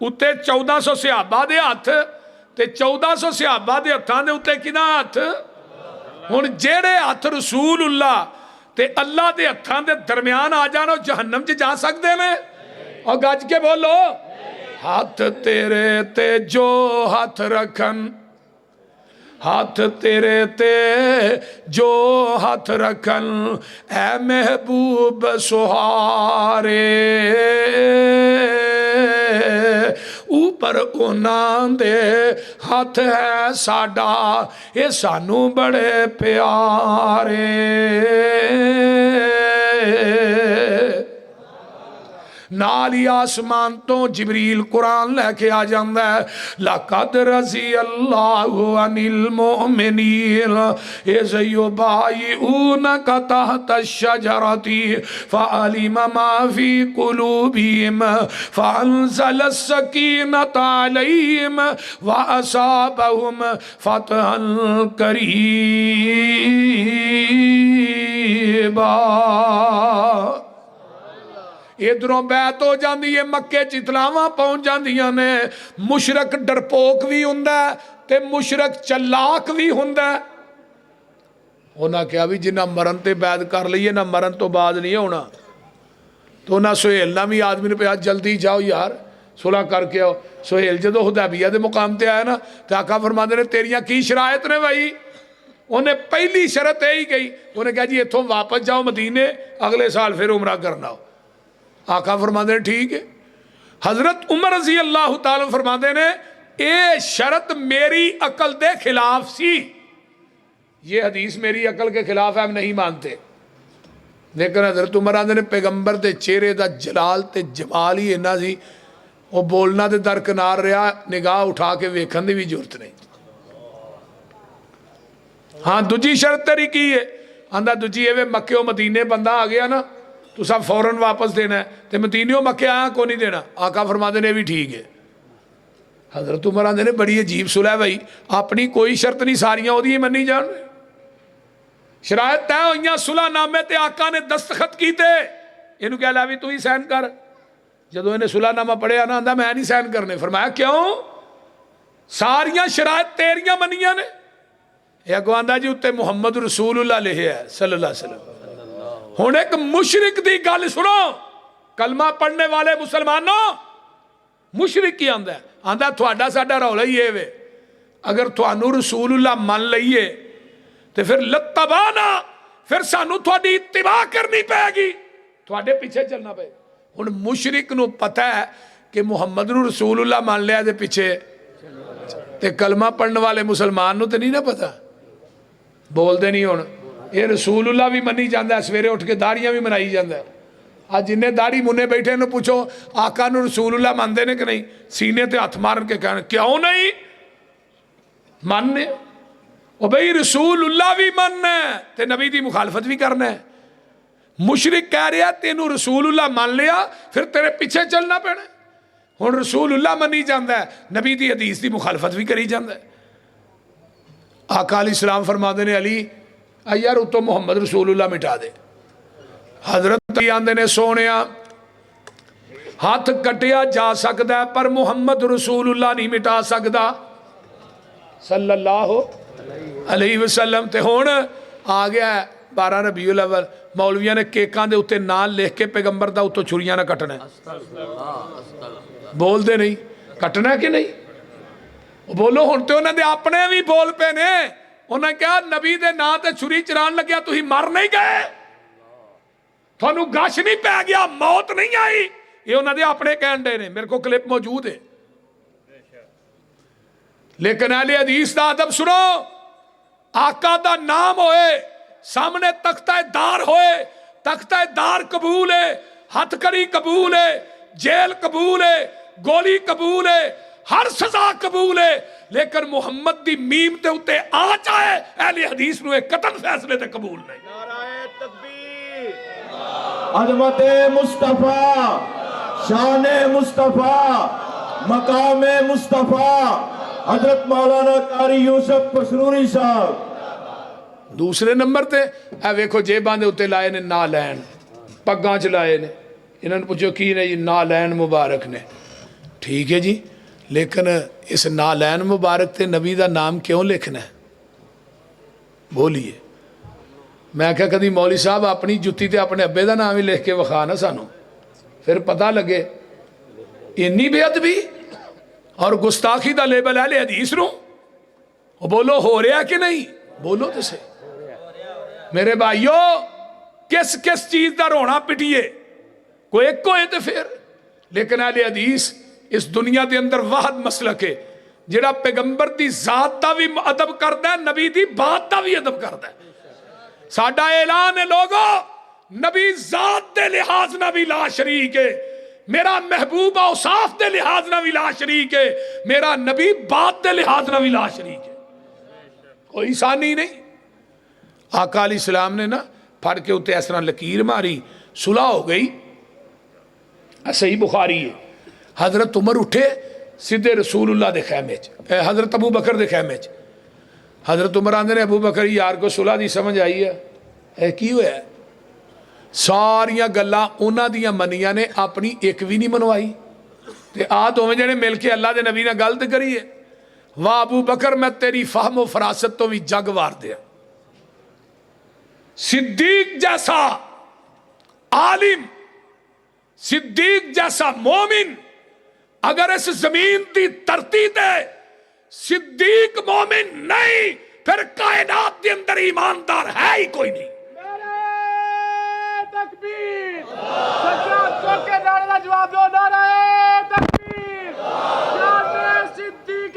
اتے 1400 صحابہ دے ہاتھ تے 1400 صحابہ دے ہتھاں دے اتے کنا ہاتھ ہن جیڑے ہاتھ رسول اللہ تے اللہ دے ہتھاں دے درمیان آ جانا جہنم چ جا سکدے نے اور گج کے بولو ہاتھ تیرے تے جو ہاتھ رکھن ہاتھ تیرے تے جو ہاتھ رکھن اے محبوب سہارے اوپر انہاں دے ہاتھ ہے ساڈا اے سانو بڑے پیارے. نالی آسمان تو جبریل قرآن لے کے آ جاندہ ہے لَقَدْ رَضِيَ اللَّهُ عَنِ الْمُؤْمِنِينَ اِذْ يُبَايِعُونَكَ تَحْتَ الشَّجَرَةِ فَعَلِمَ مَا فِي قُلُوبِهِمْ فَأَنزَلَ السَّكِينَةَ عَلَيْهِمْ وَأَصَابَهُمْ فَتْحًا قَرِيبًا. ادھروں بیعت ہو جاندی ہے مکے چتلاواں پہنچ جاندیاں نے مشرک ڈرپوک بھی ہوندہ ہے تے مشرک چلاک بھی ہوندہ ہے. ہونا کیا بھی جنہ مرن تے بیعت کر لئیے نہ مرن تو بعد نہیں ہونا تو نہ سہیل نہ بھی آدمی نے پہ جلدی جاؤ یار صلح کر کے آؤ. سہیل جدو حدیبیہ دے مقام تے آیا نا تے آقا فرماندے نے تیریاں کی شرائط نے بھائی انہیں پہلی شرط ہے ہی گئی انہیں کہا جی اتھوں واپس جاؤ مدینے اگلے سال پھر عمرہ کرنا ہو. آقا فرماندے نے ٹھیک ہے. حضرت عمر رضی اللہ تعالیٰ فرماندے نے اے شرط میری عقل دے خلاف سی، یہ حدیث میری عقل کے خلاف ہے، ہم نہیں مانتے. لیکن حضرت عمر آندے نے پیغمبر دے چہرے دا جلال تے جمال ہی اینا سی، وہ بولنا دے درکنار رہا، نگاہ اٹھا کے ویکھن دی بھی ضرورت نہیں. ہاں دوجی شرط تیری کی ہے؟ آندا دوجی ایویں مکے و مدینے بندہ آ گیا نا تو سب فوراً واپس دینا ہے، تے مدینیوں مکے آیا کو نہیں دینا. آقا فرماتے نے بھی ٹھیک ہے. حضرت عمر آندے نے بڑی عجیب صلح ہے بھائی، اپنی کوئی شرط نہیں، ساریاں وہ منی جان. شرائط طے ہوئیاں، صلح نامے تے آقا نے دستخط کیتے، اینو کہہ لا بھی تو ہی سائن کر. جدو انہیں صلح نامہ پڑھیا نا، آندا میں نہیں سائن کرنے. فرمایا کیوں؟ ساریاں شرائط تیریاں منیاں نے. ایک آندا جی اتنے محمد رسول اللہ لکھیا ہے صلی اللہ علیہ وسلم. ہن ایک مشرک دی گل سنو، کلمہ پڑھنے والے مسلمانوں، مشرک کی آندا ہے، آندا تھوڑا ساڈا رولا ہی ہے وے، اگر تھانوں رسول اللہ من لئیے تو پھر لتبانا، پھر سانو تھوڑی اتباع کرنی پے گی، تھوڑے پیچھے چلنا پے. ہن مشرک نو پتہ ہے کہ محمد نو رسول اللہ مان لیا دے پیچھے، تے کلمہ پڑھنے والے مسلمان نو تے نہیں نا پتہ، بول دے نہیں ہون. یہ رسول اللہ بھی منی جاندہ ہے، سویرے اٹھ کے داڑیاں بھی منائی جاندہ ہے. آج جنہیں داڑھی منے بیٹھے انہوں پوچھو آقا نو رسول اللہ ماندے نے کہ نہیں، سینے تے ہاتھ مارن کے کہنے کیوں نہیں ماننے؟ او بھئی رسول اللہ بھی ماننا ہے تے نبی دی مخالفت بھی کرنا ہے. مشرک کہہ رہا تینوں رسول اللہ مان لیا پھر تیرے پیچھے چلنا پینا. ہن رسول اللہ منی جاندہ ہے، نبی دی حدیث دی مخالفت بھی کری جاندہ ہے. آقا علیہ السلام فرما دے نے علی یار اتو محمد رسول اللہ مٹا دے. حضرت علی آندے نے سونیا ہاتھ کٹیا جا سکتا ہے پر محمد رسول اللہ نہیں مٹا سکتا صلی اللہ علیہ وسلم. تے ہون آ گیا ہے 12 ربیع الاول، مولویاں نے کیکاں دے اتے نام لکھ کے پیغمبر دا اتو چھریاں نہ کٹنا ہے. بول دے نہیں کٹنا ہے کہ نہیں؟ بولو ہن تے انہاں دے اپنے بھی بول پے نے. انہاں کہا نبی دے نا تے چھری چران لگیا تسی مر نہیں گئے، تھانوں گش نہیں پہ گیا، موت نہیں آئی. یہ انہاں دے اپنے کہن دے نے، میرے کو کلپ موجود ہے. لیکن اہل حدیث دا ادب سنو، آقا دا نام ہوئے، سامنے تختہ دار ہوئے، تختہ دار قبول ہے، ہتھ کری قبول ہے، جیل قبول ہے، گولی قبول ہے، ہر سزا قبول ہے. لیکن محمد دی میم تے اتے آ جائے اہل حدیث نو ایک قتل فیصلے تے قبول نہیں. نعرہ تکبیر، عظمت مصطفیٰ، شان مصطفیٰ، مقام مصطفیٰ، حضرت مولانا قاری یوسف پسروری صاحب. دوسرے نمبر تے اے ویکھو جیباں دے اتے لائے نے نالین، پگاں چ لائے نے. انہوں نے پوچھو کی نے جی نالین مبارک نے. ٹھیک ہے جی، لیکن اس نالین مبارک تے نبی دا نام کیوں لکھنا ہے؟ بولیے. میں کہا کدی مولوی صاحب اپنی جتی تے اپنے ابے دا نام ہی لکھ کے وکھا نہ سانو، پھر پتہ لگے. انی بے ادبی اور گستاخی دا لیبل اہل حدیث نو. بولو ہو رہا کہ نہیں؟ بولو تو صحیح. میرے بھائیو کس کس چیز دا رونا پٹیے، کوئی ایک کوئی تے پھر. لیکن اہل حدیث اس دنیا دے اندر واحد مسلک ہے جڑا پیغمبر دی ذات دا بھی ادب کردا ہے، نبی دی بات دا بھی ادب کردا ہے. ساڈا اعلان ہے لوگو، نبی ذات دے لحاظ نہ بھی لا شریک ہے، میرا محبوب اوصاف دے لحاظ نہ بھی لا شریک ہے، میرا نبی بات دے لحاظ نہ بھی لا شریک ہے. کوئی ثانی نہیں. آقا علیہ السلام نے نا پھڑ کے اتے اس طرح لکیر ماری، صلح ہو گئی. صحیح بخاری ہے. حضرت عمر اٹھے سیدھے رسول اللہ دے خیمے چ، حضرت ابو بکر دے خیمے چ. حضرت عمر آندے نے ابو بکر یار کو صلح دی سمجھ آئی ہے؟ اے کی ہویا ہے؟ ساریاں گلاں انہاں دیاں منیاں نے، اپنی ایک بھی نہیں منوائی. تے آ دوویں جنے مل کے اللہ دے نبی نال گل تے کری ہے. واہ ابو بکر میں تیری فہم و فراست تو بھی جگ وار دیا. صدیق جیسا عالم، صدیق جیسا مومن اگر اس زمین دی دھرتی تے صدیق مومن نہیں، پھر کائنات کے اندر ایماندار ہے ہی کوئی نہیں. نعرہ تکبیر، سجاد چوکے نعرہ دا جواب دو. نعرہ تکبیر، جناب صدیق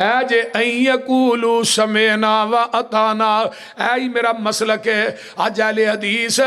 اے جے این یقولو سمعنا و اطعنا، اے ہی میرا مسلک ہے۔ آج اہل حدیث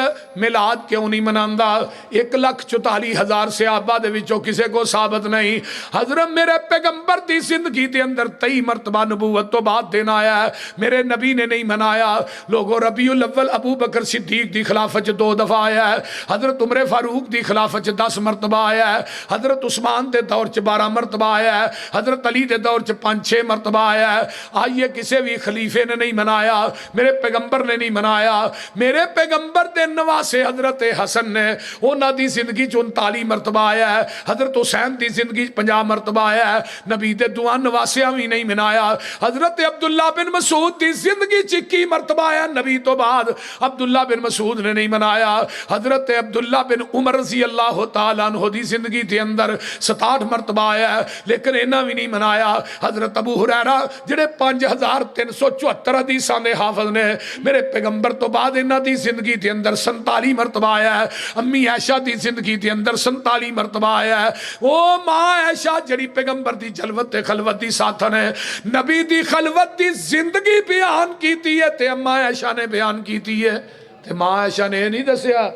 میلاد کیوں نہیں مناندا؟ 1,44,000 صحابہ دے وچوں کسے کو ثابت نہیں۔ حضرت میرے پیغمبر دی زندگی دے اندر 23 مرتبہ نبوت تو بعد دن آیا ہے، میرے نبی نے نہیں منایا۔ لوگوں ربیع الاول ابو بکر صدیق دی خلافت 2 دفعہ آیا ہے، حضرت عمر فاروق دی خلافت 10 مرتبہ آیا ہے، حضرت عثمان دے دور 12 مرتبہ آیا ہے، حضرت علی دے دور 5-6 مرتبہ آیا ہے۔ آئیے کسی بھی خلیفے نے نہیں منایا، میرے پیغمبر نے نہیں منایا۔ میرے پیغمبر دے نواسے حضرت حسن نے، انہاں دی زندگی 39 مرتبہ آیا ہے، حضرت حسین دی زندگی 50 مرتبہ آیا ہے، نبی دے دعا نواسیاں بھی نہیں منایا۔ حضرت عبداللہ بن مسعود دی زندگی 21 مرتبہ آیا نبی تو بعد، عبداللہ بن مسعود نے نہیں منایا۔ حضرت عبداللہ بن عمر رضی اللہ تعالیٰ عنہ دی زندگی دے اندر 67 مرتبہ آیا ہے، لیکن انہاں بھی نہیں منایا۔ حضرت ابو ہریرہ جڑے 5374 حدیثاں دے حافظ نے، میرے پیغمبر تو بعد انہاں دی زندگی دے اندر 47 مرتبہ آیا ہے۔ امی عائشہ دی زندگی دے اندر 47 مرتبہ آیا ہے۔ او ماں عائشہ جڑی پیغمبر دی جلوت تے خلوت دی ساتھن ہے، نبی دی خلوت دی زندگی بیان کیتی ہے تے اما عائشہ نے بیان کیتی ہے، تے ماں عائشہ نے نہیں دسیا۔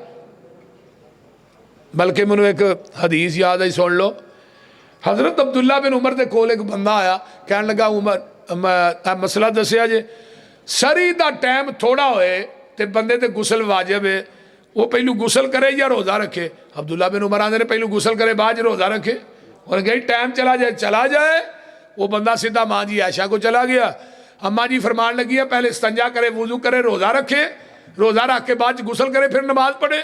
بلکہ منو ایک حدیث یاد ہے، سن لو۔ حضرت عبداللہ بن عمر دے کول ایک بندہ آیا، کہنے لگا عمر مسئلہ دسیا جے، سری دا ٹائم تھوڑا ہوئے تے بندے تے غسل واجب ہے، وہ پہلو غسل کرے یا روزہ رکھے؟ عبداللہ بن عمر آندے نے پہلو غسل کرے بعد روزہ رکھے۔ اور کہ ٹائم چلا جائے۔ وہ بندہ سیدھا ماں جی عائشہ کو چلا گیا، اماں جی فرمان لگی ہے پہلے استنجا کرے، وضو کرے، روزہ رکھے، روزہ رکھ کے بعد غسل کرے، پھر نماز پڑھے۔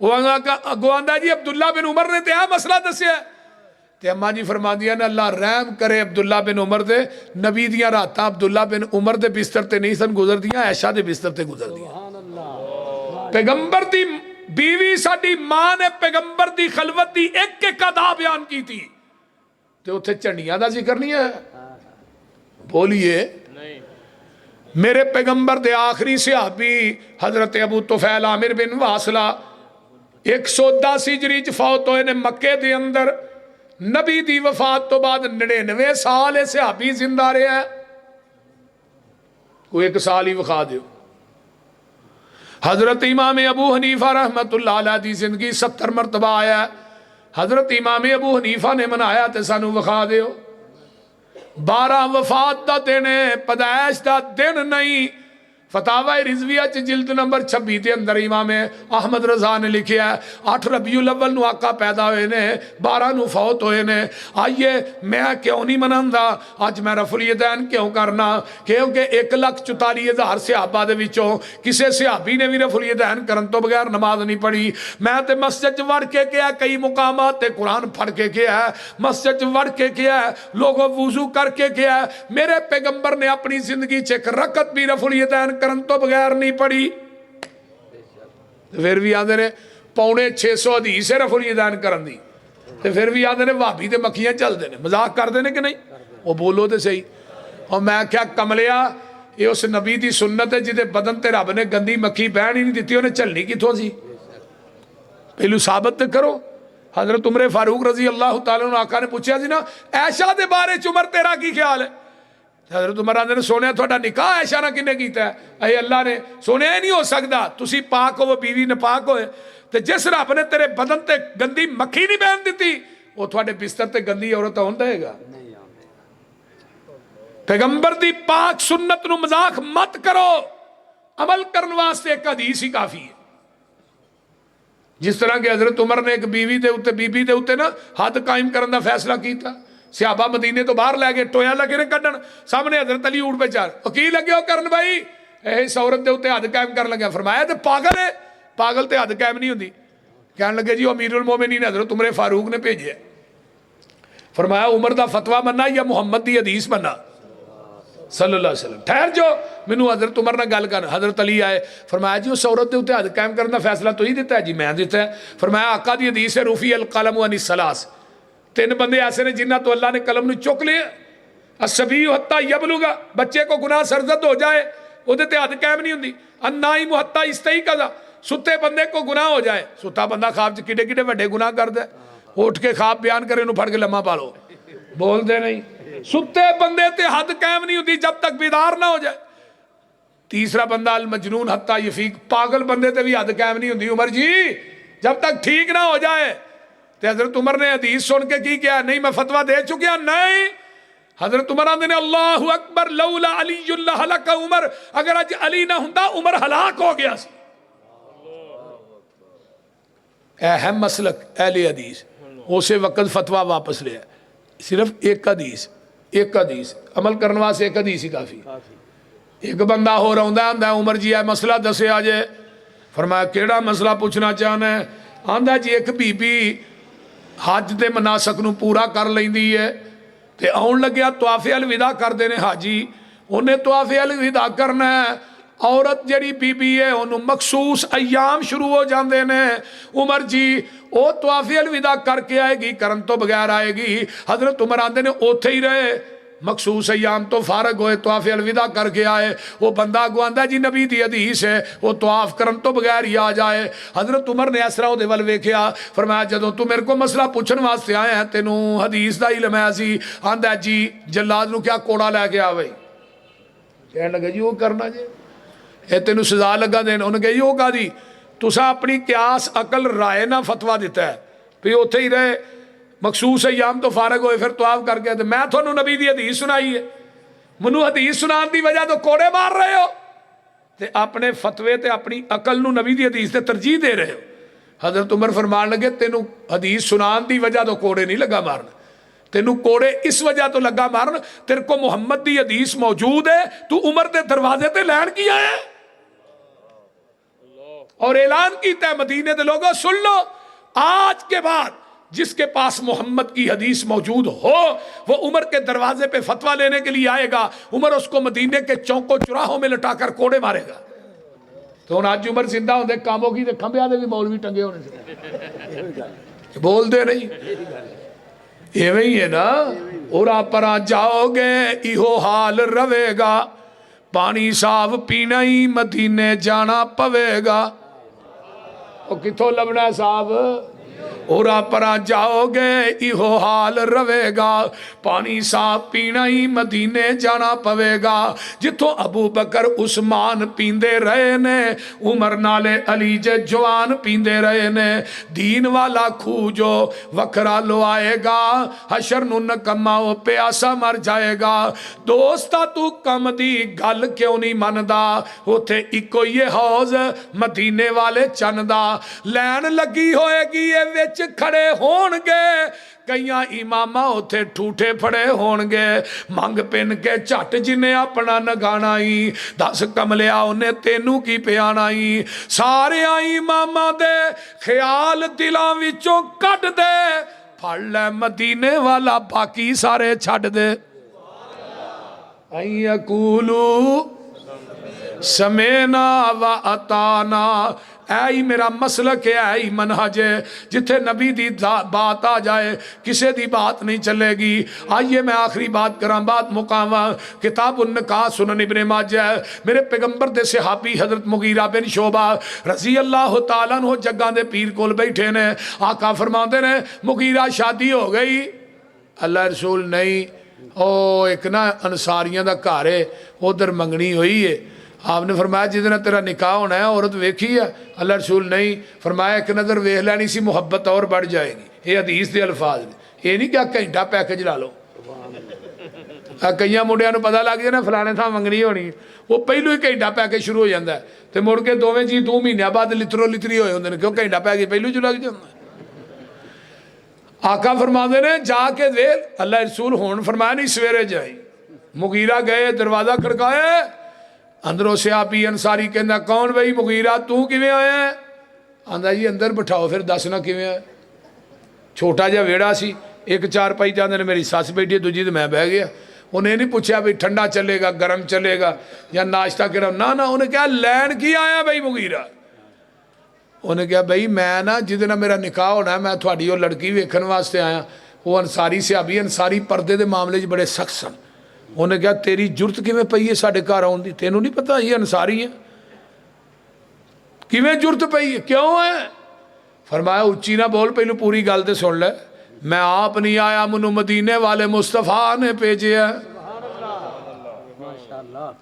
وہ اگوں آندا جی عبداللہ بن عمر نے تے آ مسئلہ دسیا تے اماں جی فرما دیا نے اللہ رحم کرے عبداللہ بن عمر دے، نبی دیاں راتاں عبداللہ بن عمر دے بستر تے نہیں سن گزر دیاں، عائشہ دے بستر تے گزر دیاں۔ پیغمبر دی بیوی ساڈی ماں نے پیغمبر دی خلوت دی ایک ایک ادا بیان کی تھی، تے اتھے چنڈیاں دا ذکر نہیں ہے؟ بولیے۔ میرے پیغمبر دے آخری صحابی حضرت ابو طفیل عامر بن واصلہ 110 ہجری فوت ہوئے نے مکے دے اندر، نبی دی وفات تو بعد 99 سال صحابی زندہ رہے ہیں، کوئی 1 سال ہی وکھا دیو۔ حضرت امام ابو حنیفہ رحمت اللہ علیہ دی زندگی 70 مرتبہ آیا ہے، حضرت امام ابو حنیفہ نے منایا تے سانو وکھا دیو۔ 12 وفات دا دن ہے، پیدائش دا دن نہیں۔ فتاوی رضویہ جلد نمبر 26 دے اندر امام احمد رضا نے لکھیا ہے 8 ربیع الاول نو آقا پیدا ہوئے نے، 12 نو فوت ہوئے نے۔ آئیے میں کیوں نہیں مناندا؟ آج میں رفع الیدین کیوں کرنا؟ کیونکہ 1,44,000 صحابہ دے وچوں کسے صحابی نے بھی رفع الیدین کرن تو بغیر نماز نہیں پڑھی۔ میں تے مسجد وڑ کے کیا، کئی مقامات تے قرآن پڑھ کے کیا ہے، مسجد وڑ کے کیا ہے، لوگوں وضو کر کے کیا ہے۔ میرے پیغمبر نے اپنی زندگی چ ایک رکعت بھی رفع الیدین کرن تو بغیر نہیں پڑھی۔ پھر بھی آدھے نے 650 حدیث ہے رفع الیدین کرن دی، پھر بھی آدھے نے وہابی تے مکھیاں چل دے نے، مذاق کر دے نے کہ نہیں؟ وہ بولو تے صحیح۔ اور میں کیا کملیا، یہ اس نبی دی سنت ہے جدے بدن تے رب نے گندی مکھی بہن ہی نہیں دیتی، انہیں چلنی کتوں سی؟ پہلو ثابت تے کرو۔ حضرت عمر فاروق رضی اللہ تعالیٰ عنہ آقا نے پوچھا سی نا عائشہ دے بارے عمر تیرا کی خیال ہے؟ حضرت عمر آندے نے سونے تھوڑا نکاح عائشہ نہ کنے کیتا ہے؟ اے اللہ نے سونے نہیں ہو سکتا، تسی پاک ہو وہ بیوی نپاک ہوئے، تے جس رب نے تیرے بدن تے گندی مکھی نہیں بہن دیتی وہ تھوڑے بستر تے گندی عورت ہون دے گا؟ پیغمبر دی پاک سنت نو مذاق مت کرو، عمل کرن واسطے ایک حدیث ہی کافی ہے۔ جس طرح کہ حضرت عمر نے ایک بیوی دے اوتے نا حد قائم کرن دا فیصلہ کیتا، صحابہ مدینے تو باہر لے گئے، ٹویا لگے نے کڈن، سامنے حضرت علی اونٹ پہ چار، کی لگے ہو کرن بھائی اس عورت دے اوتے حد قائم کر لگا؟ فرمایا تے پاگل ہے، پاگل تے حد قائم نہیں ہوندی۔ کہنے لگے جی امیر المومنین حضرت عمر فاروق نے بھیجے۔ فرمایا عمر دا فتویٰ مننا یا محمد دی حدیث مننا صلی اللہ علیہ وسلم؟ ٹھہر جو مینوں حضرت عمر نہ گل کر۔ حضرت علی آئے، فرمایا جی اس عورت دے اوتے حد قائم کرنے دا فیصلہ تو ہی دیتا ہے؟ جی میں دیتا ہے۔ فرمایا آقا دی حدیث ہے رفع القلم عن الثلاث، 3 بندے ایسے نے جنہ تو اللہ نے قلم نو چک لیا، الصبی حتی یبلغ، بچے کو گناہ سرزد ہو جائے وہ تے حد قائم نہیں ہوندی، النائم حتی یستیقظ، ستے بندے کو گناہ ہو جائے، ستا بندہ خواب چ کڈے کڈے وڈے گناہ کردا ہے، اٹھ کے خواب بیان کرے انہوں پھڑ کے لمحہ پالو، بول دے نہیں۔ ستے بندے تے حد قائم نہیں ہوتی جب تک بیدار نہ ہو جائے. تیسرا بندہ المجنون حتی یفیق, پاگل بندے تے بھی حد قائم نہیں ہوتی. عمر جی جب تک ٹھیک نہ ہو جائے. تے حضرت عمر نے حدیث سن کے کی کیا, نہیں میں فتویٰ دے چکیا, نہیں. حضرت عمر آندے نے اللہ اکبر لولا علی اللہ ہلک عمر, اگر اج علی نہ ہوندا عمر ہلاک ہو گیا سی. اہم مسلک اہل حدیث, اسے وقت فتویٰ واپس لیا. صرف ایک حدیث عمل کرنے واسطے ایک حدیث ہی کافی. ایک بندہ ہو رہا ہے عمر جی ہے مسئلہ دسے آ جائے. فرمایا کیڑا مسئلہ پوچھنا چاہنا ہے؟ آندا جی ایک بی بی حج دے مناسک نو پورا کر لیندی ہے تے آن لگیا طواف الوداع کر دینے حاجی, انہیں طواف الوداع کرنا ہے. عورت جڑی بی بی ہے انہوں مخصوص ایام شروع ہو جاندے نے. عمر جی او طواف الوداع کر کے آئے گی, کرن تو بغیر آئے گی. حضرت عمر آندے نے اوتھے ہی رہے, مخصوص ایام تو فارغ ہوئے, طواف الوداع کر کے آئے. وہ بندہ گواندا جی نبی دی حدیث ہے وہ طواف کرن تو بغیر ہی آ جائے. حضرت عمر نے اسرا دے ول ویکھیا, فرمایا جدوں تو میرے کو مسئلہ پوچھن واسطے آیا ہے تینوں حدیث دا علم ہے سی؟ آندا جی جلاد نو کیا کوڑا لے کے آوے. کہنے لگا جی وہ کرنا جی اے تینوں سزا لگا دین. انہوں نے کہا جی وہ کہا دی تسا اپنی قیاس عقل رائے نہ فتویٰ دیتا ہے پھر اوتھے ہی رہے, مخصوص ایام تو فارغ ہوئے پھر طواف کر کے. میں تھانوں نبی دی حدیث سنائی ہے, منو حدیث سنان دی وجہ تو کوڑے مار رہے ہو تے اپنے فتوے تے اپنی عقل نو نبی دی حدیث تے ترجیح دے رہے ہو. حضرت عمر فرمان لگے تینوں حدیث سنان دی وجہ تو کوڑے نہیں لگا مارنا, تینوں کوڑے اس وجہ تو لگا مارنا تیرے کو محمد دی حدیث موجود ہے, تو عمر دے دروازے تے لین کیا ہے اور اعلان کیتا ہے مدینے دے لوگوں سن لو, آج کے بعد جس کے پاس محمد کی حدیث موجود ہو وہ عمر کے دروازے پہ فتویٰ لینے کے لیے آئے گا. عمر اس کو مدینے کے چوکوں چراہوں میں لٹا کر کوڑے مارے گا. تو آج عمر زندہ ہوندے کاموں کی کھمبیا دے بھی مولوی ٹنگے ہونے سے بول دے نہیں ایویں ہی ہے نا. اور آپ پر جاؤ گے ایہو حال روے گا, پانی صاف پینا ہی مدینے جانا پوے گا. وہ کتھوں لبنا ہے صاحب؟ اور پر جاؤ گے ایہو حال روے گا, پانی صاف پینا ہی مدینے جانا پوے گا. جتوں ابو بکر عثمان پیندے رہے نے, عمر نالے علی جے جوان پیندے رہے نے. دین والا کھو جو وکھرا لو آئے گا, حشر نو نکما وہ پیاسا مر جائے گا. دوستا تو کم دی گل کیوں نہیں مندا, اوتھے اکو یہ حوض مدینے والے چندا. لین لگی ہوئے گی یہ وچ کھڑے ہون گے, کئیاں امامہ اوتھے ٹھوٹے پھڑے ہون گے. منگ پن کے چٹ جنہیں اپنا نگانا ہی, دس کملیا انہیں تینوں کی پیانا ہی. سارے امامہ دے خیال دلاں وچوں کٹ دے, پھڑ لے مدینے والا باقی سارے چھڑ دے. این یقولو سمینا و اتانا, اے میرا مسلک ہے, اے منہج ہے. جتھے نبی دی بات آ جائے کسے دی بات نہیں چلے گی. آئیے میں آخری بات کرام, بات مقامہ کتاب النکاح سنن ابن ماجہ. میرے پیغمبر دے صحابی حضرت مغیرہ بن شعبہ رضی اللہ تعالیٰ عنہ جگہ دے پیر کول بیٹھے نے. آقا فرماندے نے مغیرہ شادی ہو گئی؟ اللہ رسول نہیں, او ایک نا انصاریاں دا گھر ہے ادھر منگنی ہوئی ہے. آپ نے فرمایا جدنا تیرا نکاح ہونا ہے عورت ویکھی ہے؟ اللہ رسول نہیں. فرمایا ایک نظر ویکھ لینی سی محبت اور بڑھ جائے گی. یہ حدیث دے الفاظ نے, یہ نہیں کیا گھنٹہ پیکج لا لو. کئیاں منڈیاں نو پتہ لگ جائے نا فلانے تھاں منگنی ہونی, وہ پہلو ہی گھنٹہ پیکج شروع ہو جاتا ہے تے مڑ کے دوویں جی 2 مہینے بعد لترو لتری ہوئے ہوندے نے, کیوں گھنٹہ پیکج پہلو جو لگ جاتا ہے. آقا فرماندے نے جا کے دے. اللہ رسول ہون فرمایا نہیں سویرے جائی. مغیرہ گئے, دروازہ کھڑکائے, اندروں سے آپی انصاری کہندا کون بھئی مغیرہ تو کیویں آیا ہے؟ آندا جی اندر بٹھاؤ پھر دسنا کیویں ہے. چھوٹا جا ویڑا سی, ایک چار پائی جاندے نے میری ساس بیٹھی, دوجی تے میں بہ گیا. انہیں نہیں پوچھا بھئی ٹھنڈا چلے گا گرم چلے گا یا ناشتہ کرا, نہ انہیں کہا لین کی آیا بھئی مغیرہ. انہیں کہا بھئی میں نا جدنا میرا نکاح ہونا ہے میں تھوڑی وہ لڑکی ویکھن واسطے آیا. وہ انصاری سے ابھی انصاری پردے دے معاملے بڑے سخت سن. انہیں کہا تیری جرت کیویں پئی ہے ساڈے گھر آن دی, تینوں نہیں پتہ یہ انصاری ہیں؟ کیویں جرت پئی ہے, کیوں ہے؟ فرمایا اچھی نہ بول, پہلو پوری گل تے سن لے. میں آپ نہیں آیا منو مدینے والے مصطفیٰ نے بھیجے ہے ماشاءاللہ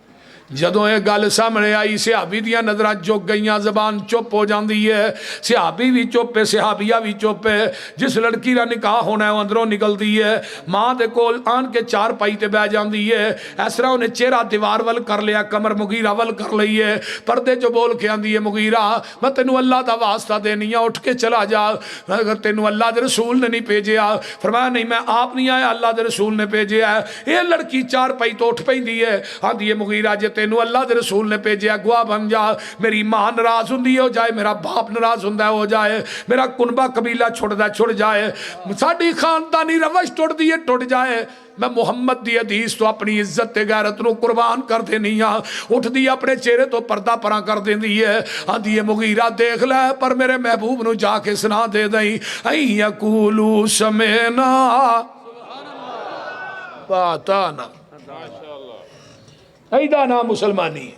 جدوں یہ گل سامنے آئی صحابی دیاں نظراں چک گئیاں زبان چپ ہو جاندی ہے صحابی بھی چپ ہے صحابیہ بھی چپ ہے جس لڑکی دا نکاح ہونا ہے وہ اندروں نکلتی ہے ماں دے کول آن کے چار پائی تے بہ جاندی ہے اس طرح انہیں چہرہ دیوار ول کر لیا کمر مغیرہ ول کر لئی ہے پردے جو بول کے آندی ہے مغیرہ میں تینوں اللہ دا واسطہ دینی ہے اٹھ کے چلا جا اگر تینوں اللہ دے رسول نے نہیں بھیجیا فرمایا نہیں میں آپ نہیں آیا اللہ دے رسول نے بھیجیا ہے یہ لڑکی چار پائی تو اٹھ پیندی ہے آندی ہے مغیرہ جے تینوں اللہ دے رسول نے بھیجیا گواہ بن جا میری ماں ناراض ہوندی ہو جائے میرا باپ ناراض ہوندا ہو جائے میرا کنبہ قبیلہ چھڑ جائے ساڈی خاندانی روش ٹوٹ جائے میں محمد دی حدیث تو اپنی عزت تے غیرت نو قربان کر دینی ہاں اٹھ دی اپنے چہرے تو پردہ پراں کر دیندی ہے آندی ہے مغیرہ دیکھ لے پر میرے محبوب نو جا کے سنا دے دیں این یقولو سمینا پاتانا ایدہ نام مسلمانی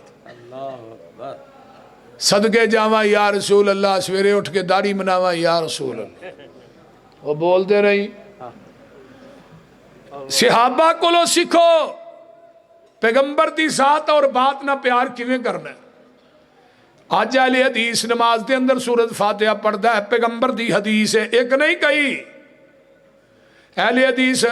صدقے جاواں یا رسول اللہ سویرے اٹھ کے داڑھی مناواں یا رسول اللہ وہ بول دے رہی صحابہ کو لو سکھو پیغمبر دی ذات اور بات نہ پیار کیویں کرنا ہے آج اہل حدیث نماز دے اندر سورۃ فاتحہ پڑھدا ہے پیغمبر دی حدیث ہے ایک نہیں کہی اہل حدیث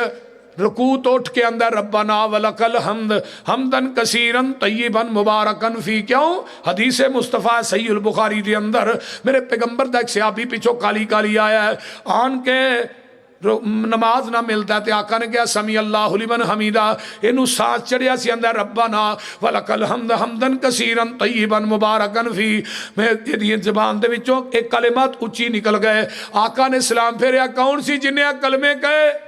رکوع تو اٹھ کے اندر ربنا ولک الحمد حمدن کثیرن طیبن مبارکن فی کیوں حدیث مصطفیٰ صحیح البخاری دے اندر میرے پیغمبر دا ایک صحابی پیچھو کالی کالی آیا ہے آن کے نماز نہ ملتا تے آقا نے کہا سمی اللہ لمن حمیدہ انہوں سانس چڑھیا سی اندر ربنا ولک الحمد حمدن کثیرن طیبن مبارکن فی میں یہ زبان دے وچوں ایک کلمات اچھی نکل گئے آقا نے سلام پھیریا کون سی جنہیں کلمے کہے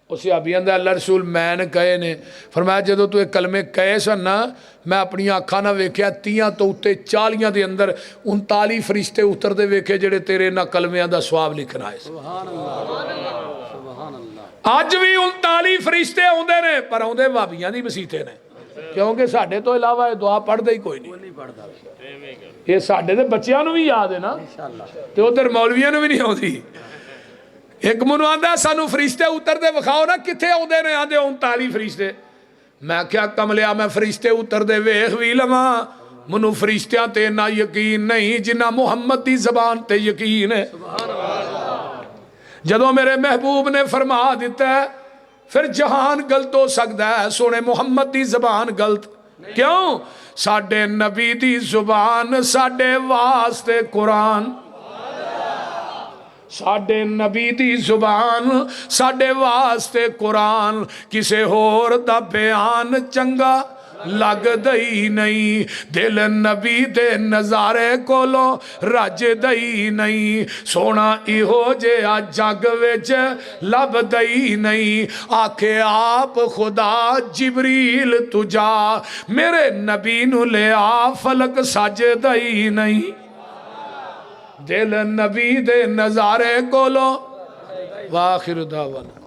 اسی ابھی اللہ رسول میں نے کہے نے فرمایا جدو تو ایک کلمے کہے سن نا میں اپنی آنکھاں نہ ویکھیا 30 تو اتے 40 دے اندر 39 فرشتے اتر دے ویکھے جڑے تیرے نہ کلمیاں دا ثواب لکھنا ہے سبحان اللہ آج بھی 39 فرشتے ہوندے نے پر ہوندے بابیاں دی مسیتے نے کیونکہ ساڈے تو علاوہ دعا پڑھ دے ہی کوئی نہیں یہ ساڈے دے بچیاں نو بھی یاد ہے نا تے ادھر مولویاں نو بھی نہیں ہوندی ایک منو آندہ سانو فرشتے اتر دے وکھاؤ نا کتھے آندے نے آندے 39 فرشتے میں کیا کملیا میں فرشتے اتر دے ویکھ وی لواں منو فرشتیاں تے نہ یقین نہیں جنہ محمد دی زبان تے یقین ہے جدوں میرے محبوب نے فرما دیتا ہے پھر جہان غلط ہو سکتا ہے سونے محمد دی زبان غلط کیوں ساڈے نبی دی زبان ساڈے واسطے قرآن ساڈے نبی دی زبان ساڈے واسطے قرآن کسے ہور دا بیان چنگا لگ دئی نہیں دل نبی دے نظارے کولو رج دئی نہیں سونا ایہو جے جگ وچ لب دئی نہیں آکھے آپ خدا جبریل تجا میرے نبی نو لے آ فلک سج دئی نہیں دل نبی دے نظارے کولو واخر دعوانا